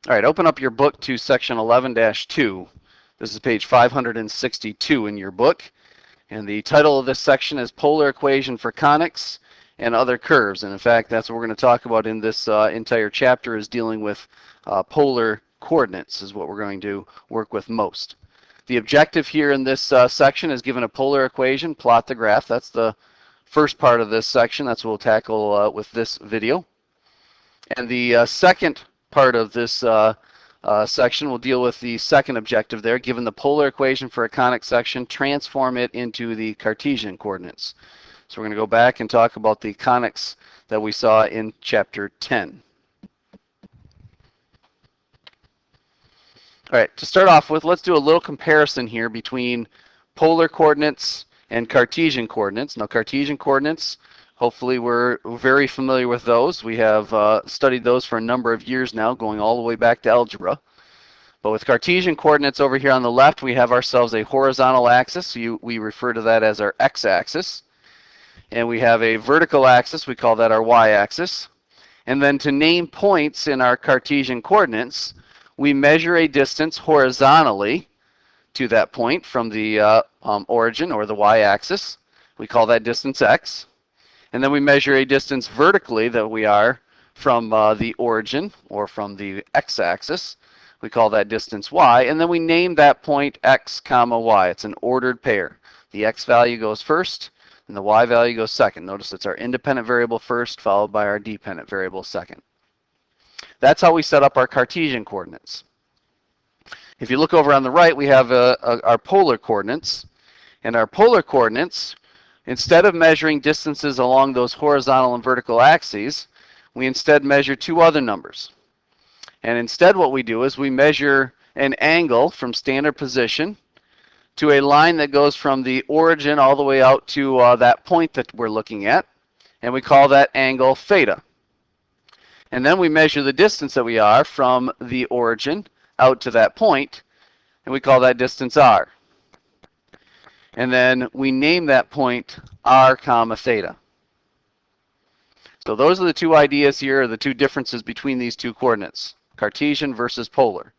All right, open up your book to section 11-2. This is page 562 in your book. And the title of this section is Polar Equation for Conics and Other Curves. And in fact, that's what we're going to talk about in this entire chapter, is dealing with polar coordinates is what we're going to work with most. The objective here in this section is given a polar equation, plot the graph. That's the first part of this section. That's what we'll tackle with this video. And the second part of this section will deal with the second objective there. Given the polar equation for a conic section, transform it into the Cartesian coordinates. So we're going to go back and talk about the conics that we saw in chapter 10. All right, to start off with, let's do a little comparison here between polar coordinates and Cartesian coordinates. Now, Cartesian coordinates, hopefully we're very familiar with those. We have studied those for a number of years now, going all the way back to algebra. But with Cartesian coordinates over here on the left, we have ourselves a horizontal axis. We refer to that as our x-axis. And we have a vertical axis. We call that our y-axis. And then to name points in our Cartesian coordinates, we measure a distance horizontally to that point from the origin, or the y-axis. We call that distance x. And then we measure a distance vertically that we are from the origin, or from the x-axis. We call that distance y. And then we name that point x comma y. It's an ordered pair. The x value goes first, and the y value goes second. Notice it's our independent variable first, followed by our dependent variable second. That's how we set up our Cartesian coordinates. If you look over on the right, we have our polar coordinates. And our polar coordinates, instead of measuring distances along those horizontal and vertical axes, we instead measure two other numbers. And instead what we do is we measure an angle from standard position to a line that goes from the origin all the way out to that point that we're looking at. And we call that angle theta. And then we measure the distance that we are from the origin out to that point, and we call that distance r. And then we name that point r comma theta. So those are the two ideas here, the two differences between these two coordinates, Cartesian versus polar.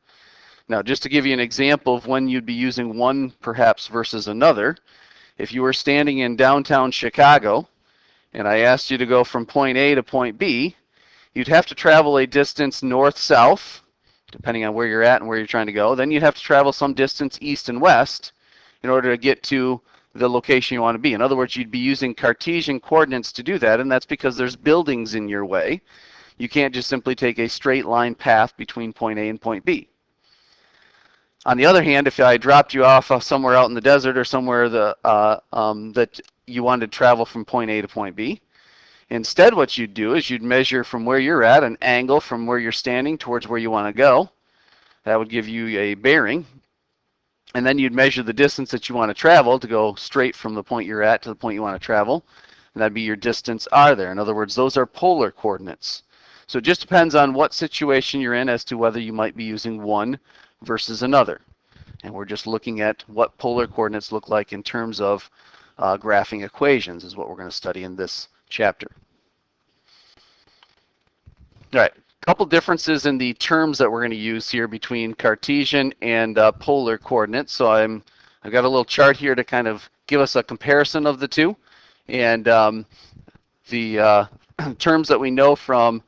Now, just to give you an example of when you'd be using one perhaps versus another, if you were standing in downtown Chicago and I asked you to go from point A to point B, you'd have to travel a distance north-south, depending on where you're at and where you're trying to go. Then you'd have to travel some distance east and west in order to get to the location you want to be. In other words, you'd be using Cartesian coordinates to do that, and that's because there's buildings in your way. You can't just simply take a straight line path between point A and point B. On the other hand, if I dropped you off somewhere out in the desert or somewhere that you wanted to travel from point A to point B, instead what you'd do is you'd measure from where you're at an angle from where you're standing towards where you want to go. That would give you a bearing. And then you'd measure the distance that you want to travel to go straight from the point you're at to the point you want to travel. And that'd be your distance r there. In other words, those are polar coordinates. So it just depends on what situation you're in as to whether you might be using one versus another. And we're just looking at what polar coordinates look like in terms of graphing equations is what we're going to study in this chapter. All right, a couple differences in the terms that we're going to use here between Cartesian and polar coordinates. So I've got a little chart here to kind of give us a comparison of the two. And the terms that we know from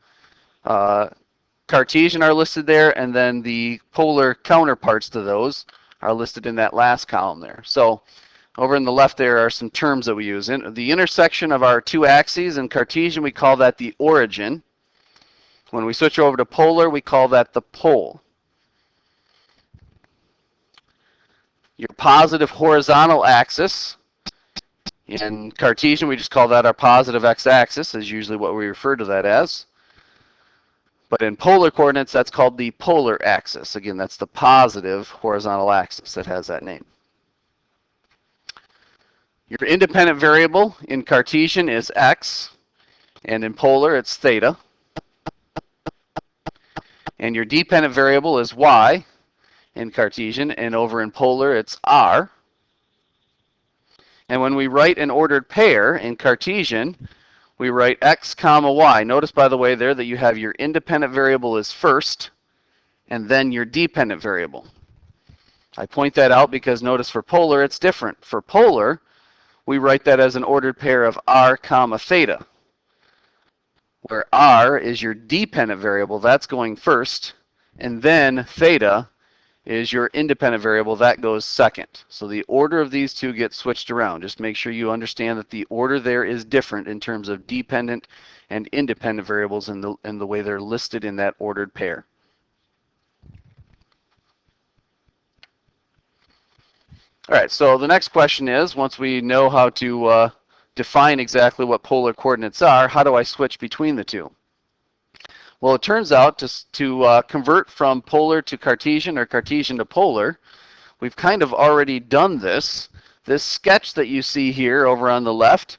Cartesian are listed there, and then the polar counterparts to those are listed in that last column there. So over in the left there are some terms that we use. The intersection of our two axes in Cartesian, we call that the origin. When we switch over to polar, we call that the pole. Your positive horizontal axis, in Cartesian we just call that our positive x-axis, is usually what we refer to that as. But in polar coordinates, that's called the polar axis. Again, that's the positive horizontal axis that has that name. Your independent variable in Cartesian is x, and in polar it's theta. And your dependent variable is y in Cartesian, and over in polar it's r. And when we write an ordered pair in Cartesian, we write x comma y. Notice, by the way, there that you have your independent variable is first, and then your dependent variable. I point that out because notice for polar it's different. For polar, we write that as an ordered pair of r comma theta, where r is your dependent variable, that's going first, and then theta is your independent variable, that goes second. So the order of these two gets switched around. Just make sure you understand that the order there is different in terms of dependent and independent variables in the way they're listed in that ordered pair. All right, so the next question is, once we know how to define exactly what polar coordinates are, how do I switch between the two? Well, it turns out to convert from polar to Cartesian or Cartesian to polar, we've kind of already done this. This sketch that you see here over on the left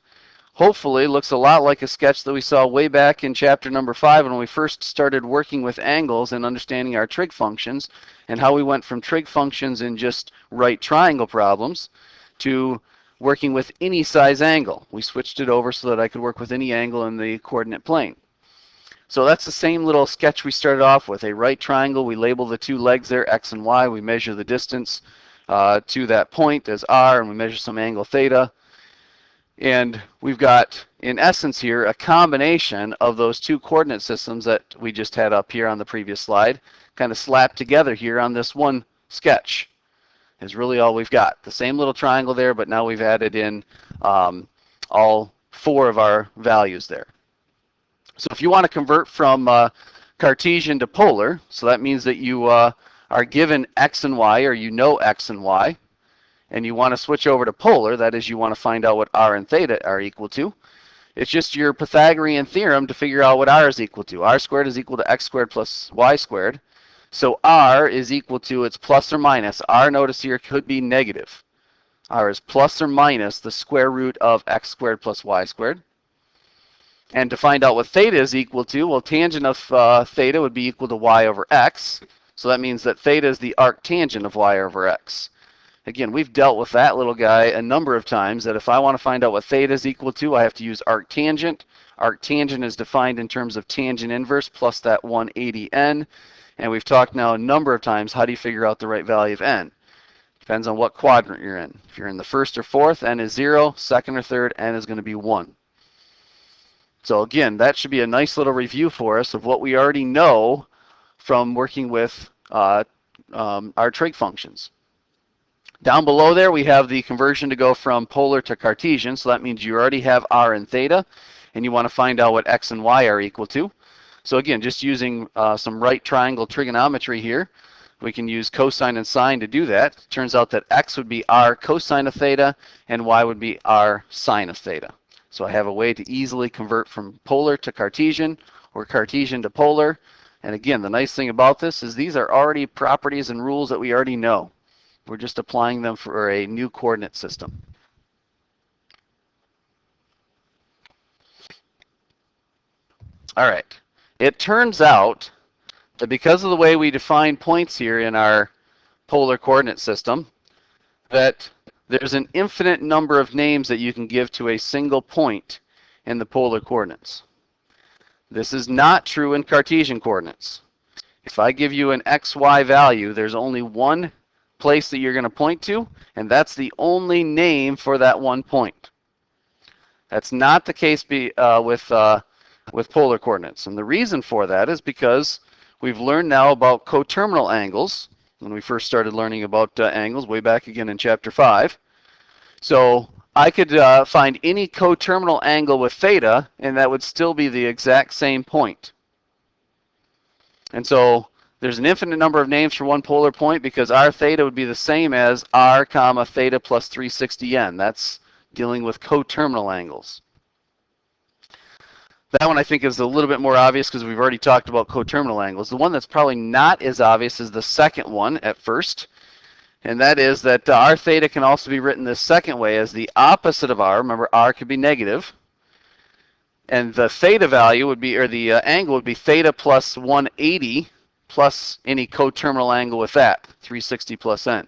hopefully looks a lot like a sketch that we saw way back in chapter number 5 when we first started working with angles and understanding our trig functions, and how we went from trig functions in just right triangle problems to working with any size angle. We switched it over so that I could work with any angle in the coordinate plane. So that's the same little sketch we started off with, a right triangle. We label the two legs there, x and y. We measure the distance to that point as r, and we measure some angle theta. And we've got, in essence here, a combination of those two coordinate systems that we just had up here on the previous slide, kind of slapped together here on this one sketch, is really all we've got. The same little triangle there, but now we've added in all 4 of our values there. So if you want to convert from Cartesian to polar, so that means that you are given x and y, or you know x and y, and you want to switch over to polar, that is, you want to find out what r and theta are equal to. It's just your Pythagorean theorem to figure out what r is equal to. R squared is equal to x squared plus y squared. So r is equal to, it's plus or minus. R, notice here, could be negative. R is plus or minus the square root of x squared plus y squared. And to find out what theta is equal to, well, tangent of theta would be equal to y over x. So that means that theta is the arctangent of y over x. Again, we've dealt with that little guy a number of times, that if I want to find out what theta is equal to, I have to use arctangent. Arctangent is defined in terms of tangent inverse plus that 180n. And we've talked now a number of times, how do you figure out the right value of n? Depends on what quadrant you're in. If you're in the first or fourth, n is 0. Second or third, n is going to be 1. So again, that should be a nice little review for us of what we already know from working with our trig functions. Down below there, we have the conversion to go from polar to Cartesian. So that means you already have r and theta, and you want to find out what x and y are equal to. So again, just using some right triangle trigonometry here, we can use cosine and sine to do that. It turns out that x would be r cosine of theta, and y would be r sine of theta. So I have a way to easily convert from polar to Cartesian, or Cartesian to polar. And again, the nice thing about this is these are already properties and rules that we already know. We're just applying them for a new coordinate system. All right. It turns out that because of the way we define points here in our polar coordinate system, that there's an infinite number of names that you can give to a single point in the polar coordinates. This is not true in Cartesian coordinates. If I give you an xy value, there's only one place that you're going to point to, and that's the only name for that one point. That's not the case with polar coordinates. And the reason for that is because we've learned now about coterminal angles when we first started learning about angles way back again in chapter 5. So I could find any coterminal angle with theta, and that would still be the exact same point. And so there's an infinite number of names for one polar point because r theta would be the same as r comma theta plus 360n. That's dealing with coterminal angles. That one I think is a little bit more obvious because we've already talked about coterminal angles. The one that's probably not as obvious is the second one at first. And that is that r theta can also be written this second way as the opposite of r. Remember, r could be negative. And the theta value would be, or the angle would be theta plus 180 plus any coterminal angle with that, 360 plus n.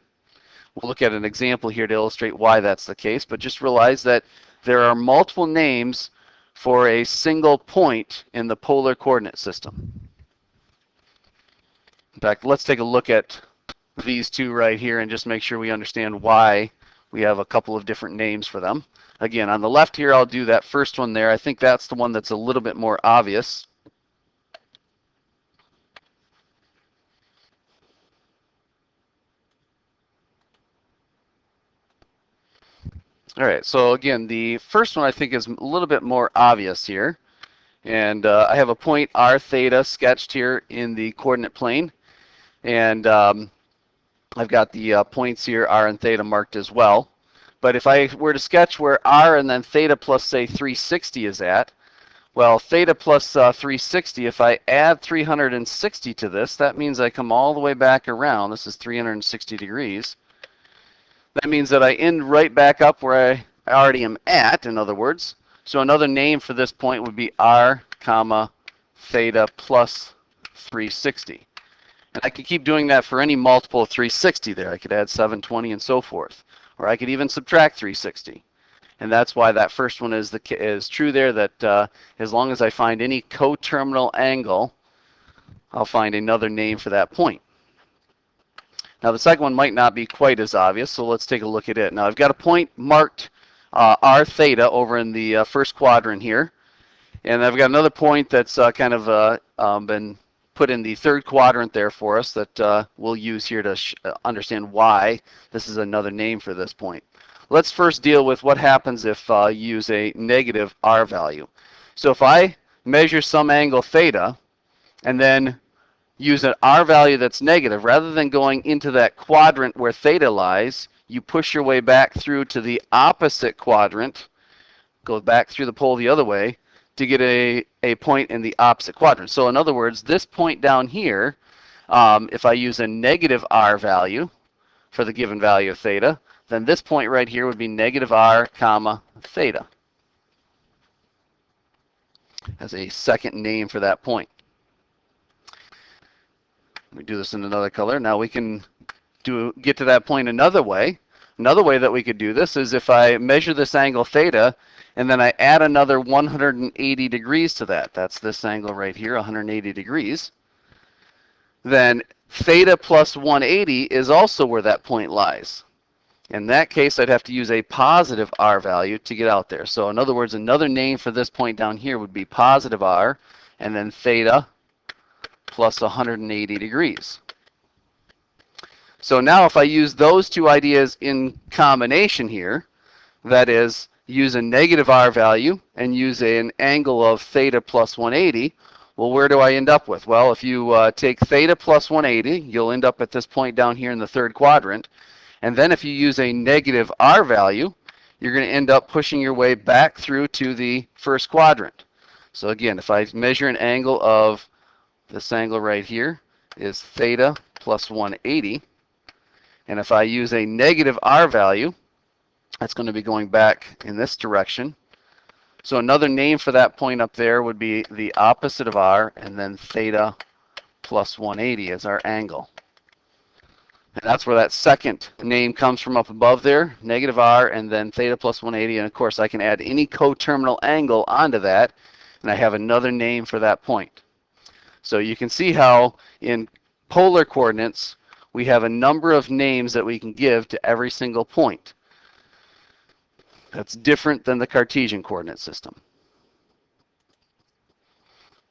We'll look at an example here to illustrate why that's the case, but just realize that there are multiple names for a single point in the polar coordinate system. In fact, let's take a look at these two right here and just make sure we understand why we have a couple of different names for them. Again, on the left here, I'll do that first one there. I think that's the one that's a little bit more obvious. All right, so again, the first one I think is a little bit more obvious here. And I have a point r theta sketched here in the coordinate plane. And I've got the points here, r and theta, marked as well. But if I were to sketch where r and then theta plus, say, 360 is at, well, theta plus 360, if I add 360 to this, that means I come all the way back around. This is 360 degrees. That means that I end right back up where I already am at, in other words. So another name for this point would be r comma theta plus 360. And I could keep doing that for any multiple of 360 there. I could add 720 and so forth. Or I could even subtract 360. And that's why that first one is true there, that as long as I find any coterminal angle, I'll find another name for that point. Now the second one might not be quite as obvious, so let's take a look at it. Now I've got a point marked r theta over in the first quadrant here. And I've got another point that's kind of been put in the third quadrant there for us that we'll use here to understand why this is another name for this point. Let's first deal with what happens if you use a negative r value. So if I measure some angle theta and then use an r value that's negative, rather than going into that quadrant where theta lies, you push your way back through to the opposite quadrant, go back through the pole the other way, to get a point in the opposite quadrant. So in other words, this point down here, if I use a negative r value for the given value of theta, then this point right here would be negative r comma theta as a second name for that point. Let me do this in another color. Now we can get to that point another way. Another way that we could do this is if I measure this angle theta and then I add another 180 degrees to that. That's this angle right here, 180 degrees. Then theta plus 180 is also where that point lies. In that case, I'd have to use a positive r value to get out there. So in other words, another name for this point down here would be positive r, and then theta plus 180 degrees. So now if I use those two ideas in combination here, that is, use a negative r value and use an angle of theta plus 180, well, where do I end up with? Well, if you take theta plus 180, you'll end up at this point down here in the third quadrant. And then if you use a negative r value, you're going to end up pushing your way back through to the first quadrant. So again, if I measure an angle of this angle right here is theta plus 180, and if I use a negative r value, that's going to be going back in this direction. So another name for that point up there would be the opposite of r, and then theta plus 180 as our angle. And that's where that second name comes from up above there, negative r, and then theta plus 180. And of course, I can add any coterminal angle onto that, and I have another name for that point. So you can see how in polar coordinates, we have a number of names that we can give to every single point. That's different than the Cartesian coordinate system.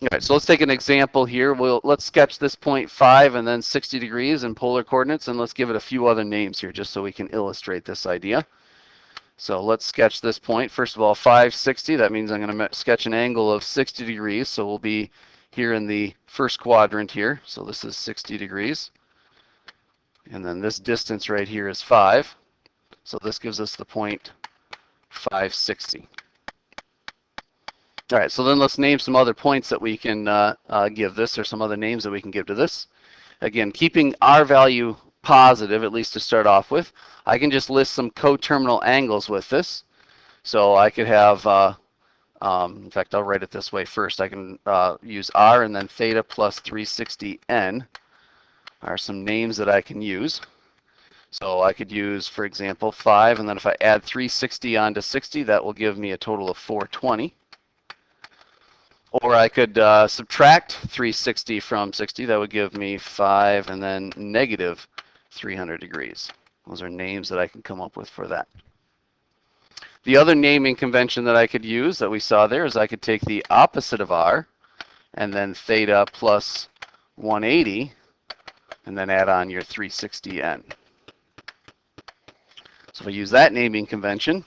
All right, so let's take an example here. Let's sketch this point 5 and then 60 degrees in polar coordinates, and let's give it a few other names here just so we can illustrate this idea. So let's sketch this point. First of all, 5, 60. That means I'm going to sketch an angle of 60 degrees. So we'll be here in the first quadrant here. So this is 60 degrees. And then this distance right here is 5. So this gives us the point 560. All right, so then let's name some other points that we can give this, or some other names that we can give to this. Again, keeping r value positive, at least to start off with, I can just list some coterminal angles with this. So I could have, in fact, I'll write it this way first. I can use r and then theta plus 360n are some names that I can use. So I could use, for example, 5, and then if I add 360 onto 60, that will give me a total of 420. Or I could subtract 360 from 60. That would give me 5 and then negative 300 degrees. Those are names that I can come up with for that. The other naming convention that I could use that we saw there is I could take the opposite of r and then theta plus 180 and then add on your 360n. So if I use that naming convention,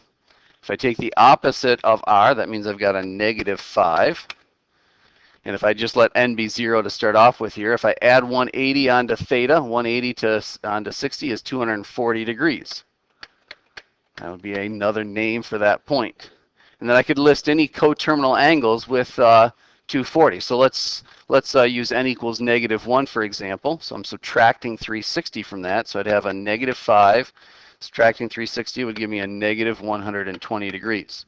if I take the opposite of r, that means I've got a negative 5. And if I just let n be 0 to start off with here, if I add 180 onto theta, 180 onto 60 is 240 degrees. That would be another name for that point. And then I could list any coterminal angles with 240. So let's use n equals negative 1, for example. So I'm subtracting 360 from that. So I'd have a negative 5. Subtracting 360 would give me a negative 120 degrees.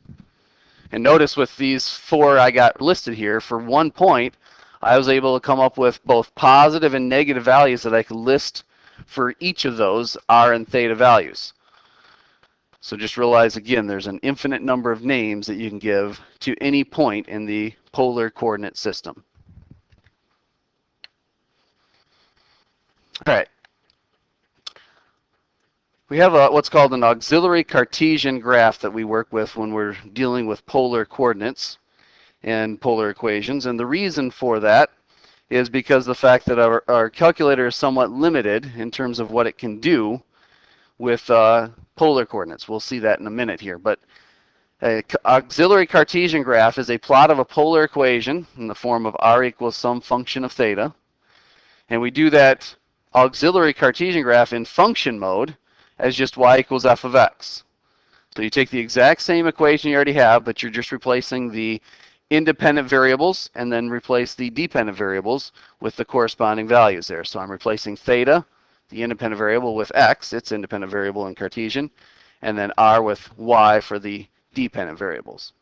And notice with these 4 I got listed here, for 1 point, I was able to come up with both positive and negative values that I could list for each of those r and theta values. So just realize, again, there's an infinite number of names that you can give to any point in the polar coordinate system. All right. We have what's called an auxiliary Cartesian graph that we work with when we're dealing with polar coordinates and polar equations. And the reason for that is because the fact that our calculator is somewhat limited in terms of what it can do with polar coordinates. We'll see that in a minute here. But an auxiliary Cartesian graph is a plot of a polar equation in the form of r equals some function of theta. And we do that auxiliary Cartesian graph in function mode as just y equals f of x. So you take the exact same equation you already have, but you're just replacing the independent variables and then replace the dependent variables with the corresponding values there. So I'm replacing theta, the independent variable, with x, its independent variable in Cartesian, and then r with y for the dependent variables.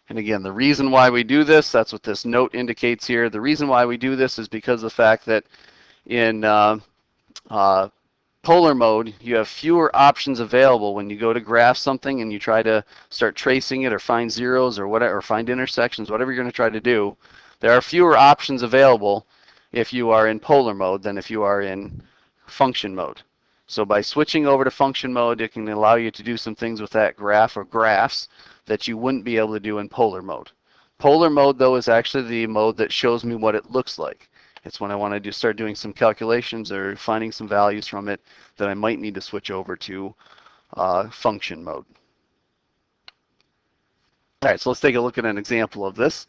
And again, the reason why we do this, that's what this note indicates here. The reason why we do this is because of the fact that in polar mode, you have fewer options available when you go to graph something and you try to start tracing it or find zeros or whatever, or find intersections, whatever you're going to try to do. There are fewer options available if you are in polar mode than if you are in function mode. So by switching over to function mode, it can allow you to do some things with that graph or graphs that you wouldn't be able to do in polar mode. Polar mode, though, is actually the mode that shows me what it looks like. It's when I want to start doing some calculations or finding some values from it that I might need to switch over to function mode. All right, so let's take a look at an example of this.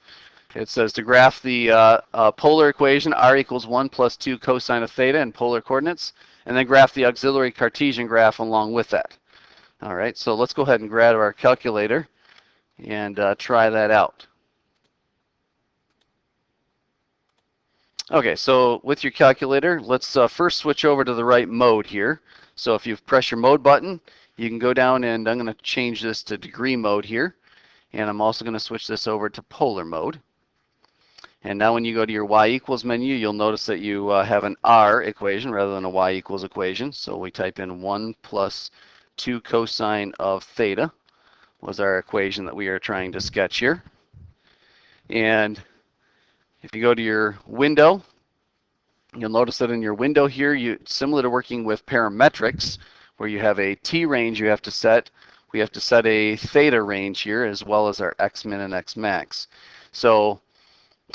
It says to graph the polar equation r equals 1 plus 2 cosine of theta in polar coordinates, and then graph the auxiliary Cartesian graph along with that. All right, so let's go ahead and grab our calculator and try that out. Okay, so with your calculator, let's first switch over to the right mode here. So if you press your mode button, you can go down, and I'm going to change this to degree mode here. And I'm also going to switch this over to polar mode. And now when you go to your y equals menu, you'll notice that you have an r equation rather than a y equals equation. So we type in 1 plus 2 cosine of theta was our equation that we are trying to sketch here. And if you go to your window, you'll notice that in your window here, similar to working with parametrics, where you have a t range you have to set, we have to set a theta range here as well as our x min and x max. So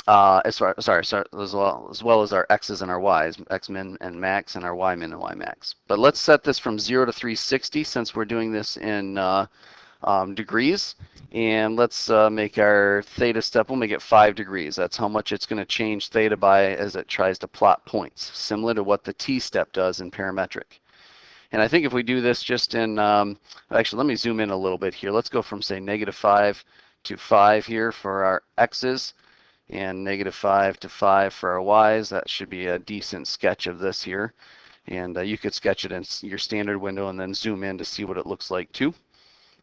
as well as our x's and our y's, x min and max, and our y min and y max. But let's set this from 0 to 360 since we're doing this in degrees. And let's make our theta step, we'll make it 5 degrees. That's how much it's going to change theta by as it tries to plot points, similar to what the t step does in parametric. And I think if we do this just in, actually let me zoom in a little bit here. Let's go from, say, -5 to 5 here for our x's, and -5 to 5 for our y's. That should be a decent sketch of this here. And you could sketch it in your standard window and then zoom in to see what it looks like too.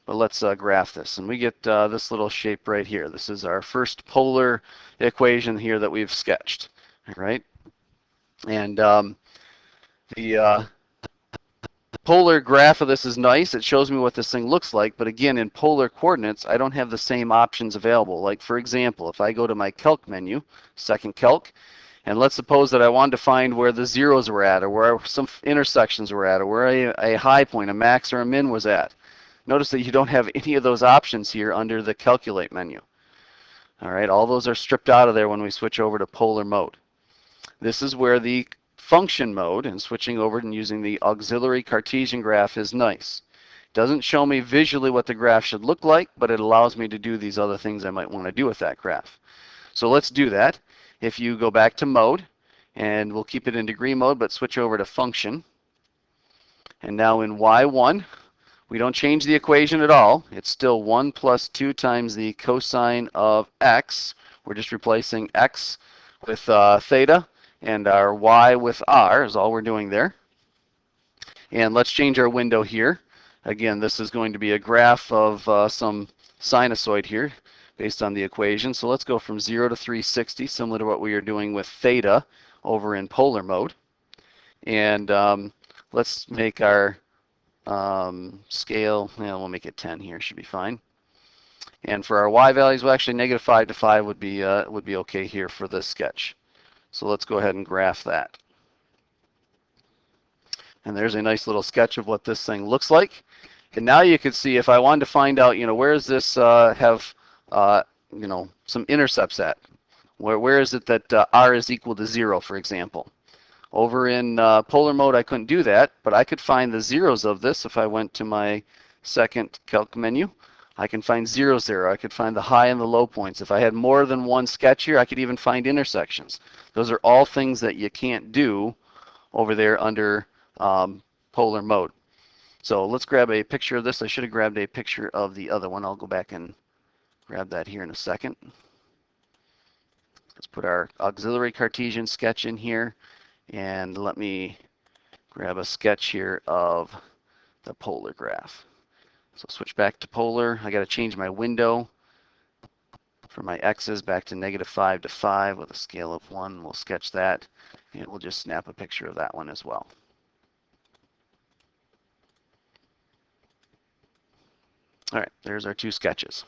But let's graph this, and we get this little shape right here. This is our first polar equation here that we've sketched, all right? And the polar graph of this is nice. It shows me what this thing looks like, but again, in polar coordinates, I don't have the same options available. Like for example, if I go to my calc menu, second calc, and let's suppose that I wanted to find where the zeros were at, or where some intersections were at, or where a high point, a max or a min was at. Notice that you don't have any of those options here under the calculate menu. All right, all those are stripped out of there when we switch over to polar mode. This is where the function mode and switching over and using the auxiliary Cartesian graph is nice. It doesn't show me visually what the graph should look like, but it allows me to do these other things I might want to do with that graph. So let's do that. If you go back to mode, and we'll keep it in degree mode, but switch over to function. And now in y1, we don't change the equation at all. It's still 1 plus 2 times the cosine of x. We're just replacing x with theta, and our y with r is all we're doing there. And let's change our window here. Again, this is going to be a graph of some sinusoid here based on the equation. So let's go from 0 to 360, similar to what we are doing with theta over in polar mode. And let's make our scale, we'll make it 10 here, should be fine. And for our y values, well, actually negative 5 to 5 would be okay here for this sketch. So let's go ahead and graph that. And there's a nice little sketch of what this thing looks like. And now you can see if I wanted to find out, where does this have, some intercepts at? Where is it that r is equal to 0, for example? Over in polar mode, I couldn't do that, but I could find the zeros of this if I went to my second calc menu. I can find 0, 0. I could find the high and the low points. If I had more than one sketch here, I could even find intersections. Those are all things that you can't do over there under polar mode. So let's grab a picture of this. I should have grabbed a picture of the other one. I'll go back and grab that here in a second. Let's put our auxiliary Cartesian sketch in here. And let me grab a sketch here of the polar graph. So switch back to polar. I got to change my window for my x's back to negative 5 to 5 with a scale of 1. We'll sketch that, and we'll just snap a picture of that one as well. All right, there's our two sketches.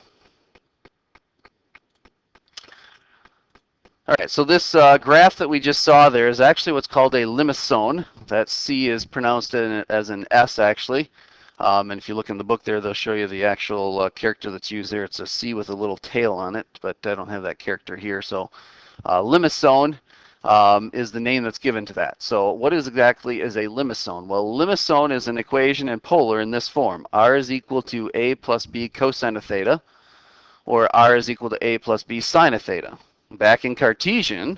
All right, so this graph that we just saw there is actually what's called a limacon. That C is pronounced as an S, actually. And if you look in the book there, they'll show you the actual character that's used there. It's a C with a little tail on it, but I don't have that character here. So limacon is the name that's given to that. So what exactly is a limacon? Well, limacon is an equation in polar in this form. R is equal to A plus B cosine of theta, or R is equal to A plus B sine of theta. Back in Cartesian,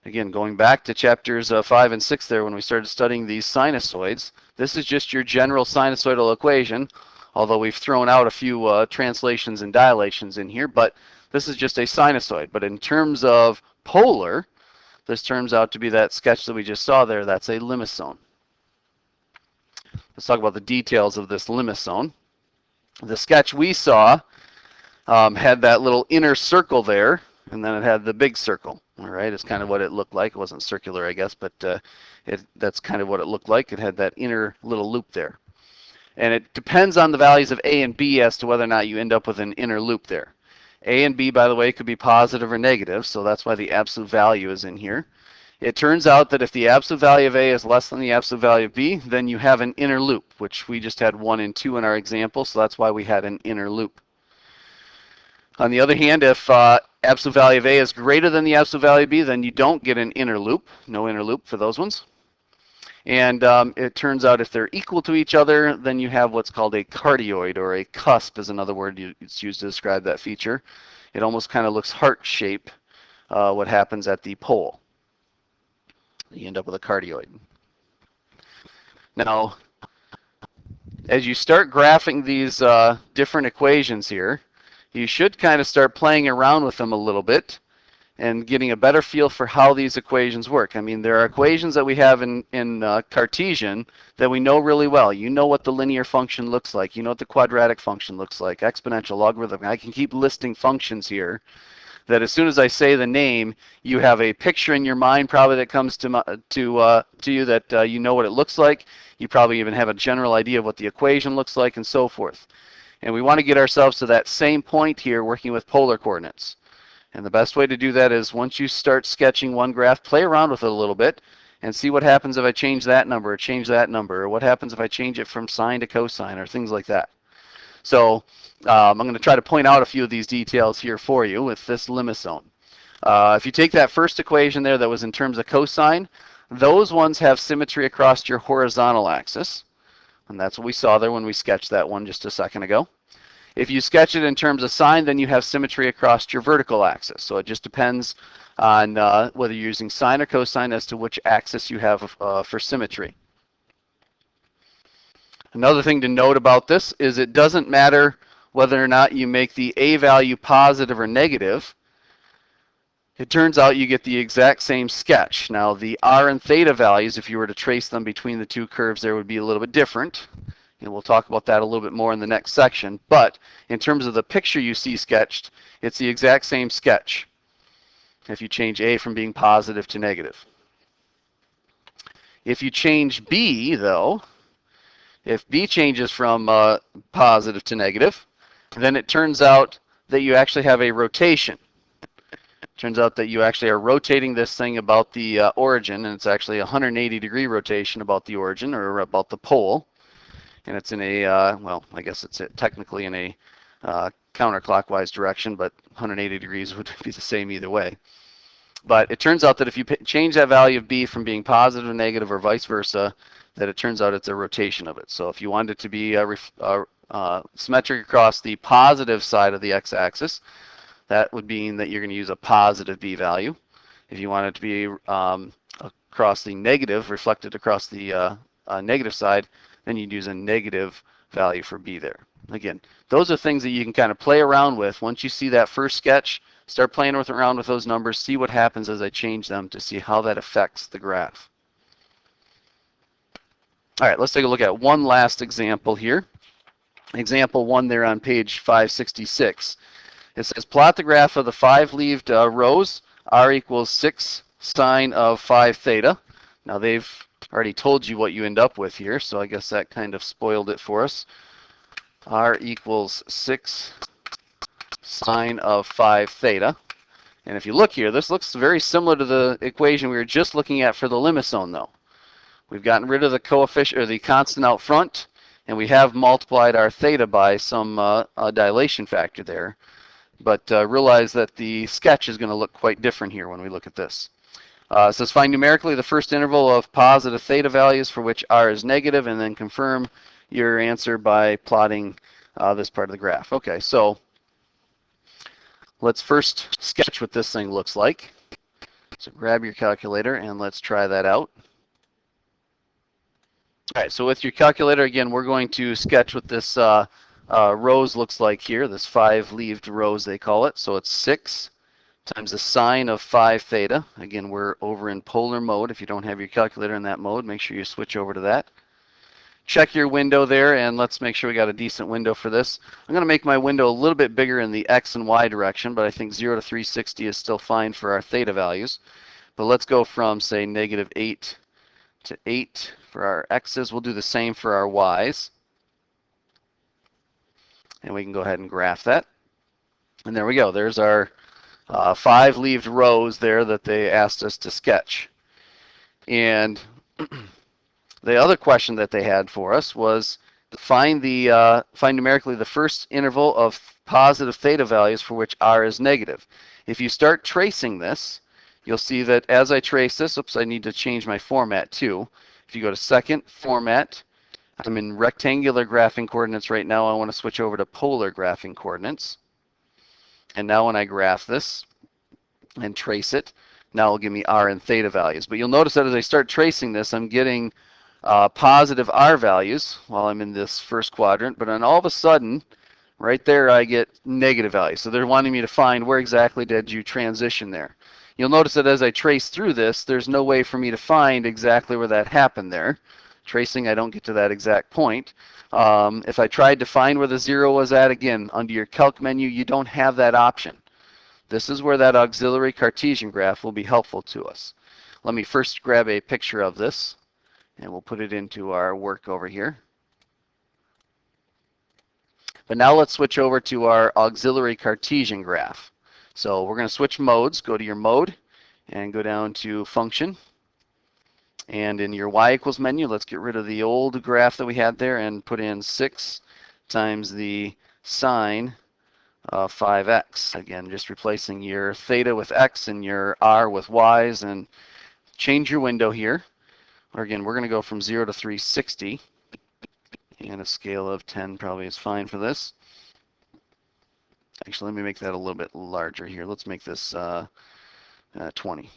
again, going back to chapters 5 and 6 there when we started studying these sinusoids, this is just your general sinusoidal equation, although we've thrown out a few translations and dilations in here, but this is just a sinusoid. But in terms of polar, this turns out to be that sketch that we just saw there. That's a limacon. Let's talk about the details of this limacon. The sketch we saw had that little inner circle there, and then it had the big circle. All right, it's kind of what it looked like. It wasn't circular, I guess, but that's kind of what it looked like. It had that inner little loop there. And it depends on the values of A and B as to whether or not you end up with an inner loop there. A and B, by the way, could be positive or negative, so that's why the absolute value is in here. It turns out that if the absolute value of A is less than the absolute value of B, then you have an inner loop, which we just had 1 and 2 in our example, so that's why we had an inner loop. On the other hand, if absolute value of A is greater than the absolute value of B, then you don't get an inner loop. No inner loop for those ones. And it turns out if they're equal to each other, then you have what's called a cardioid, or a cusp is another word it's used to describe that feature. It almost kind of looks heart-shaped, what happens at the pole. You end up with a cardioid. Now, as you start graphing these different equations here, you should kind of start playing around with them a little bit and getting a better feel for how these equations work. I mean, there are equations that we have in Cartesian that we know really well. You know what the linear function looks like. You know what the quadratic function looks like, exponential, logarithmic. I can keep listing functions here that as soon as I say the name, you have a picture in your mind probably that comes to you that you know what it looks like. You probably even have a general idea of what the equation looks like and so forth. And we want to get ourselves to that same point here working with polar coordinates. And the best way to do that is once you start sketching one graph, play around with it a little bit and see what happens if I change that number or change that number, or what happens if I change it from sine to cosine or things like that. So I'm going to try to point out a few of these details here for you with this limacon. If you take that first equation there that was in terms of cosine, those ones have symmetry across your horizontal axis. And that's what we saw there when we sketched that one just a second ago. If you sketch it in terms of sine, then you have symmetry across your vertical axis. So it just depends on whether you're using sine or cosine as to which axis you have for symmetry. Another thing to note about this is it doesn't matter whether or not you make the a value positive or negative. It turns out you get the exact same sketch. Now the r and theta values, if you were to trace them between the two curves there, would be a little bit different. And we'll talk about that a little bit more in the next section. But in terms of the picture you see sketched, it's the exact same sketch if you change a from being positive to negative. If you change b, though, if b changes from positive to negative, then it turns out that you actually have a rotation. Turns out that you actually are rotating this thing about the origin, and it's actually a 180-degree rotation about the origin, or about the pole. And it's in a, well, I guess it's technically in a counterclockwise direction, but 180 degrees would be the same either way. But it turns out that if you change that value of b from being positive to negative or vice versa, that it turns out it's a rotation of it. So if you want it to be symmetric across the positive side of the x-axis, that would mean that you're going to use a positive b value. If you want it to be across the negative, reflected across the negative side, then you'd use a negative value for b there. Again, those are things that you can kind of play around with. Once you see that first sketch, start playing around with those numbers, see what happens as I change them to see how that affects the graph. All right, let's take a look at one last example here. Example 1 there on page 566. It says plot the graph of the 5-leaved rows, r equals 6 sine of 5 theta. Now they've already told you what you end up with here, so I guess that kind of spoiled it for us. R equals 6 sine of 5 theta. And if you look here, this looks very similar to the equation we were just looking at for the limacon, though. We've gotten rid of the coefficient, or the constant out front, and we have multiplied our theta by some dilation factor there. But realize that the sketch is going to look quite different here when we look at this. It says find numerically the first interval of positive theta values for which r is negative, and then confirm your answer by plotting this part of the graph. Okay, so let's first sketch what this thing looks like. So grab your calculator and let's try that out. All right, so with your calculator, again, we're going to sketch what this rows looks like here, this 5-leaved rows they call it. So it's 6 times the sine of 5 theta. Again, we're over in polar mode. If you don't have your calculator in that mode, make sure you switch over to that. Check your window there, and let's make sure we got a decent window for this. I'm going to make my window a little bit bigger in the x and y direction, but I think 0 to 360 is still fine for our theta values. But let's go from, say, negative 8 to 8 for our x's. We'll do the same for our y's. And we can go ahead and graph that. And there we go. There's our 5-leaved rows there that they asked us to sketch. And the other question that they had for us was find numerically the first interval of positive theta values for which r is negative. If you start tracing this, you'll see that as I trace this, oops, I need to change my format too. If you go to second, format, I'm in rectangular graphing coordinates right now. I want to switch over to polar graphing coordinates. And now when I graph this and trace it, now it'll give me r and theta values. But you'll notice that as I start tracing this, I'm getting positive r values while I'm in this first quadrant. But then all of a sudden, right there, I get negative values. So they're wanting me to find where exactly did you transition there. You'll notice that as I trace through this, there's no way for me to find exactly where that happened there. Tracing, I don't get to that exact point. If I tried to find where the 0 was at, again, under your calc menu, you don't have that option. This is where that auxiliary Cartesian graph will be helpful to us. Let me first grab a picture of this, and we'll put it into our work over here. But now let's switch over to our auxiliary Cartesian graph. So we're going to switch modes. Go to your mode and go down to function. And in your y equals menu, let's get rid of the old graph that we had there and put in 6 times the sine of 5x. Again, just replacing your theta with x and your r with y's, and change your window here. Or again, we're going to go from 0 to 360. And a scale of 10 probably is fine for this. Actually, let me make that a little bit larger here. Let's make this 20.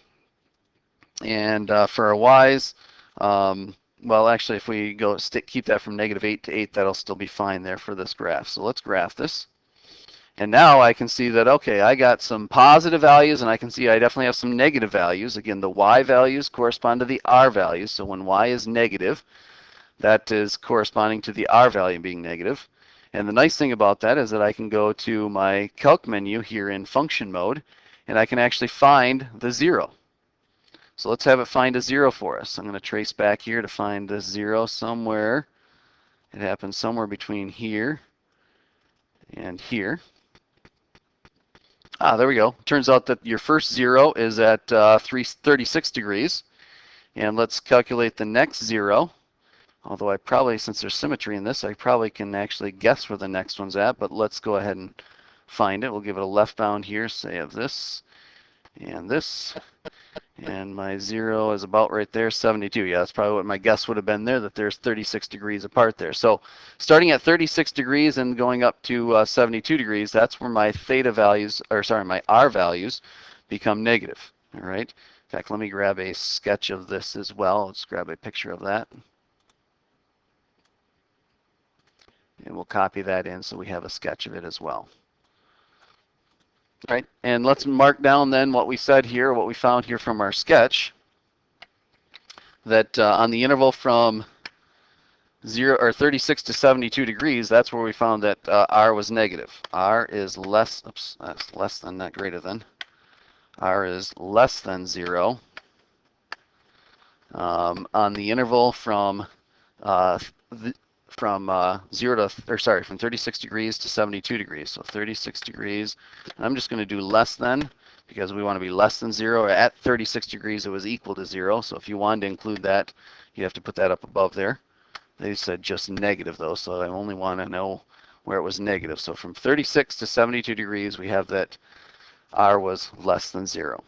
And for our y's, well, actually, if we go keep that from -8 to 8, that'll still be fine there for this graph. So let's graph this. And now I can see that, okay, I got some positive values, and I can see I definitely have some negative values. Again, the y values correspond to the r values. So when y is negative, that is corresponding to the r value being negative. And the nice thing about that is that I can go to my calc menu here in function mode, and I can actually find the 0. So let's have it find a 0 for us. I'm going to trace back here to find this 0 somewhere. It happens somewhere between here and here. There we go. Turns out that your first 0 is at 36 degrees. And let's calculate the next 0. Although I probably, since there's symmetry in this, I probably can actually guess where the next one's at. But let's go ahead and find it. We'll give it a left bound here, say of this and this. And my 0 is about right there, 72. Yeah, that's probably what my guess would have been there, that there's 36 degrees apart there. So starting at 36 degrees and going up to 72 degrees, that's where my theta values, or sorry, my r values become negative. All right. In fact, let me grab a sketch of this as well. Let's grab a picture of that. And we'll copy that in so we have a sketch of it as well. Right, and let's mark down then what we said here, what we found here from our sketch, that on the interval from 36 to 72 degrees, that's where we found that r was negative. R is less, oops, that's less than, not greater than. R is less than 0. On the interval from 36 degrees to 72 degrees. So 36 degrees. I'm just going to do less than, because we want to be less than 0. At 36 degrees, it was equal to 0. So if you wanted to include that, you have to put that up above there. They said just negative, though, so I only want to know where it was negative. So from 36 to 72 degrees, we have that r was less than 0.